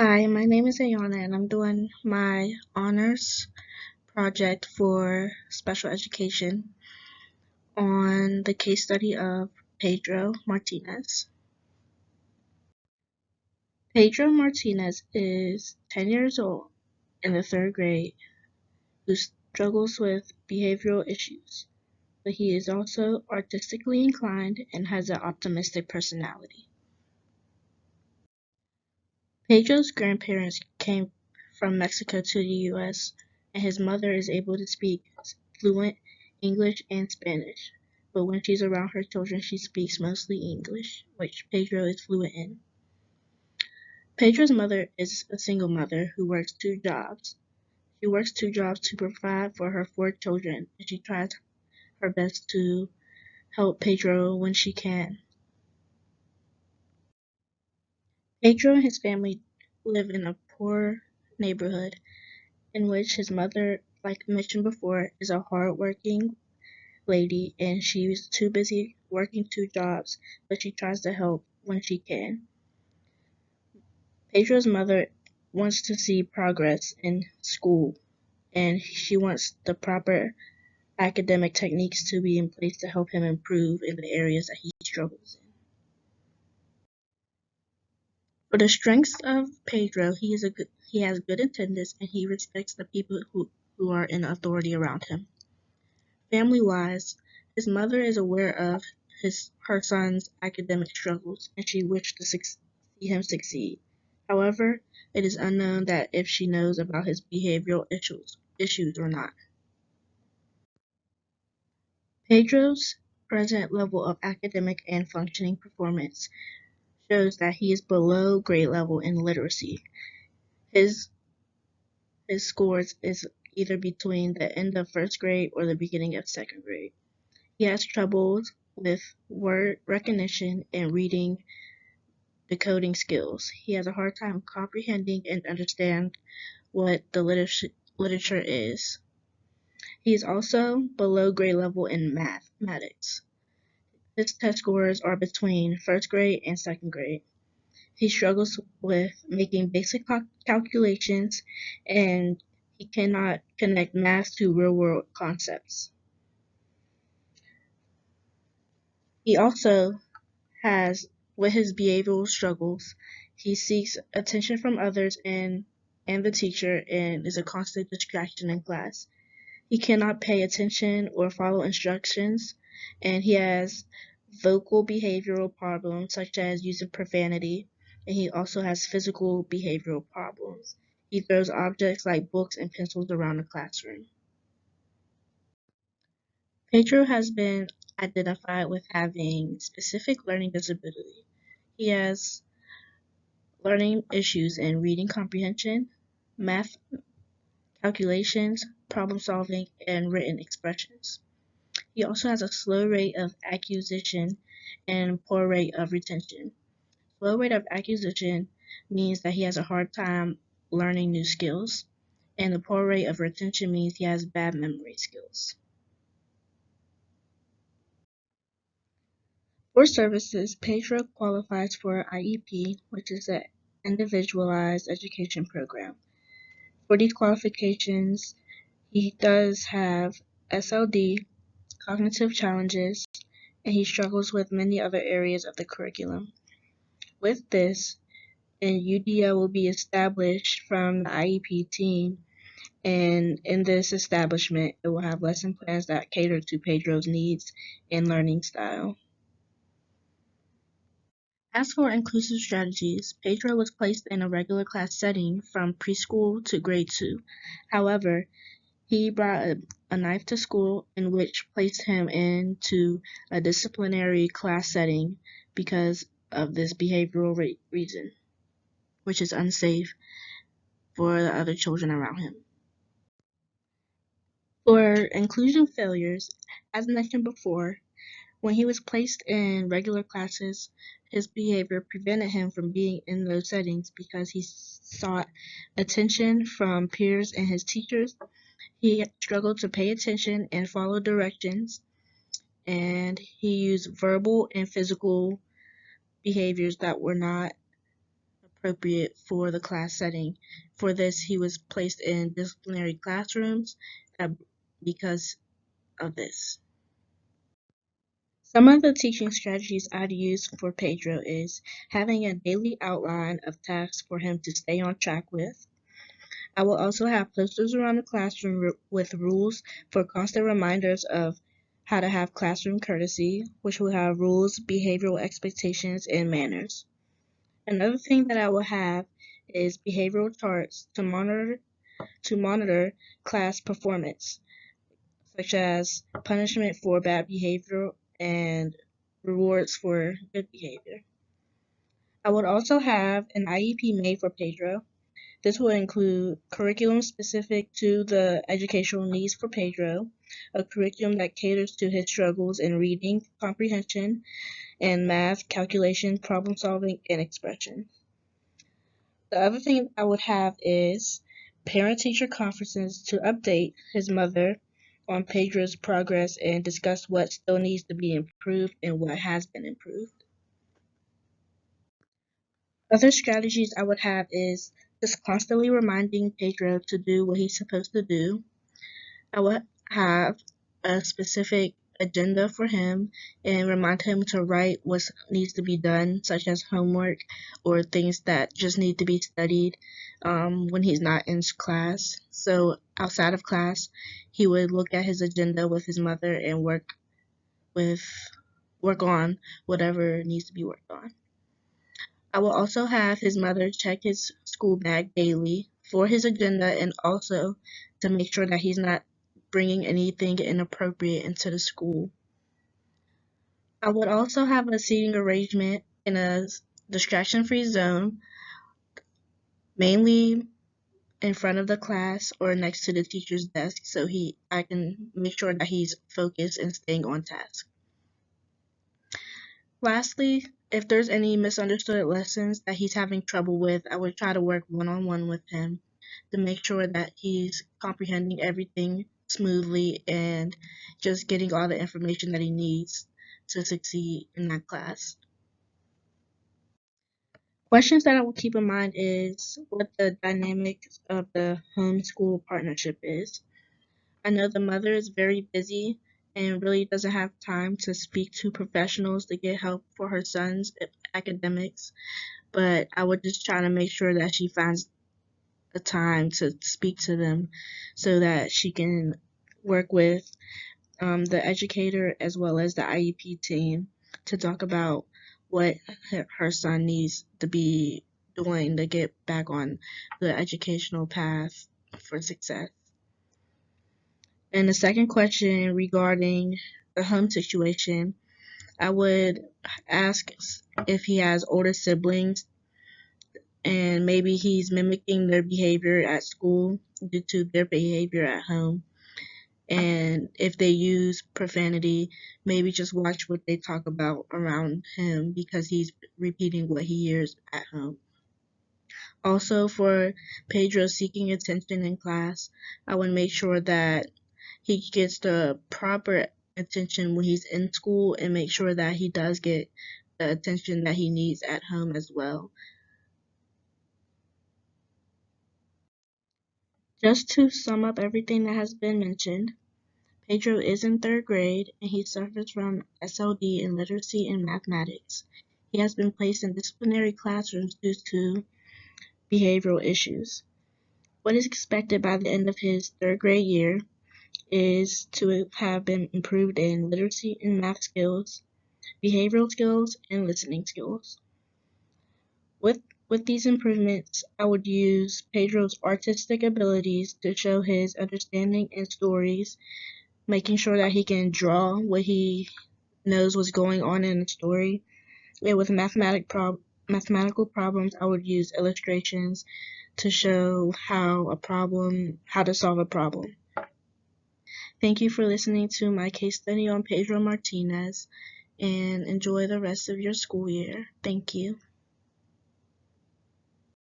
Hi, my name is Ayana and I'm doing my honors project for special education on the case study of Pedro Martinez. Pedro Martinez is 10 years old in the third grade who struggles with behavioral issues, but he is also artistically inclined and has an optimistic personality. Pedro's grandparents came from Mexico to the US, and his mother is able to speak fluent English and Spanish, but when she's around her children, she speaks mostly English, which Pedro is fluent in. Pedro's mother is a single mother who works two jobs. She works two jobs to provide for her four children, and she tries her best to help Pedro when she can. Pedro and his family live in a poor neighborhood in which his mother, like mentioned before, is a hardworking lady and she's too busy working two jobs, but she tries to help when she can. Pedro's mother wants to see progress in school and she wants the proper academic techniques to be in place to help him improve in the areas that he struggles in. For the strengths of Pedro, he has good attendance and he respects the people who are in authority around him. Family-wise, his mother is aware of her son's academic struggles and she wished to see him succeed. However, it is unknown that if she knows about his behavioral issues or not. Pedro's present level of academic and functioning performance shows that he is below grade level in literacy. His his scores is either between the end of first grade or the beginning of second grade. He has troubles with word recognition and reading decoding skills. He has a hard time comprehending and understand what the literature is. He is also below grade level in mathematics. His test scores are between first grade and second grade. He struggles with making basic calculations and he cannot connect math to real world concepts. He also has, with his behavioral struggles, he seeks attention from others and the teacher and is a constant distraction in class. He cannot pay attention or follow instructions, and he has vocal behavioral problems such as using profanity, and he also has physical behavioral problems. He throws objects like books and pencils around the classroom. Pedro has been identified with having specific learning disability. He has learning issues in reading comprehension, math calculations, problem solving, and written expressions. He also has a slow rate of acquisition and poor rate of retention. Slow rate of acquisition means that he has a hard time learning new skills, and the poor rate of retention means he has bad memory skills. For services, Pedro qualifies for IEP, which is an individualized education program. For these qualifications, he does have SLD, cognitive challenges, and he struggles with many other areas of the curriculum. With this, an UDO will be established from the IEP team, and in this establishment, it will have lesson plans that cater to Pedro's needs and learning style. As for inclusive strategies, Pedro was placed in a regular class setting from preschool to grade 2. However, he brought a knife to school, in which placed him into a disciplinary class setting because of this behavioral reason, which is unsafe for the other children around him. For inclusion failures, as mentioned before, when he was placed in regular classes, his behavior prevented him from being in those settings because he sought attention from peers and his teachers. He struggled to pay attention and follow directions, and he used verbal and physical behaviors that were not appropriate for the class setting. For this, he was placed in disciplinary classrooms because of this. Some of the teaching strategies I'd use for Pedro is having a daily outline of tasks for him to stay on track with. I will also have posters around the classroom with rules for constant reminders of how to have classroom courtesy, which will have rules, behavioral expectations, and manners. Another thing that I will have is behavioral charts to monitor class performance, such as punishment for bad behavior and rewards for good behavior. I would also have an IEP made for Pedro. This will include curriculum specific to the educational needs for Pedro, a curriculum that caters to his struggles in reading, comprehension, and math, calculation, problem solving, and expression. The other thing I would have is parent-teacher conferences to update his mother on Pedro's progress and discuss what still needs to be improved and what has been improved. Other strategies I would have is just constantly reminding Pedro to do what he's supposed to do. I would have a specific agenda for him and remind him to write what needs to be done, such as homework or things that just need to be studied when he's not in class. So outside of class, he would look at his agenda with his mother and work on whatever needs to be worked on. I will also have his mother check his school bag daily for his agenda and also to make sure that he's not bringing anything inappropriate into the school. I would also have a seating arrangement in a distraction-free zone, mainly in front of the class or next to the teacher's desk, so I can make sure that he's focused and staying on task. Lastly, if there's any misunderstood lessons that he's having trouble with, I would try to work one-on-one with him to make sure that he's comprehending everything smoothly and just getting all the information that he needs to succeed in that class. Questions that I will keep in mind is what the dynamics of the homeschool partnership is. I know the mother is very busy and really doesn't have time to speak to professionals to get help for her son's academics, but I would just try to make sure that she finds the time to speak to them so that she can work with the educator as well as the IEP team to talk about what her son needs to be doing to get back on the educational path for success. And the second question regarding the home situation, I would ask if he has older siblings and maybe he's mimicking their behavior at school due to their behavior at home. And if they use profanity, maybe just watch what they talk about around him because he's repeating what he hears at home. Also, for Pedro seeking attention in class, I would make sure that he gets the proper attention when he's in school and make sure that he does get the attention that he needs at home as well. Just to sum up everything that has been mentioned, Pedro is in third grade and he suffers from SLD in literacy and mathematics. He has been placed in disciplinary classrooms due to behavioral issues. What is expected by the end of his third grade year is to have been improved in literacy and math skills, behavioral skills, and listening skills. With these improvements, I would use Pedro's artistic abilities to show his understanding in stories, making sure that he can draw what he knows what's going on in the story. And with mathematical problems, I would use illustrations to show how to solve a problem. Thank you for listening to my case study on Pedro Martinez, and enjoy the rest of your school year. Thank you.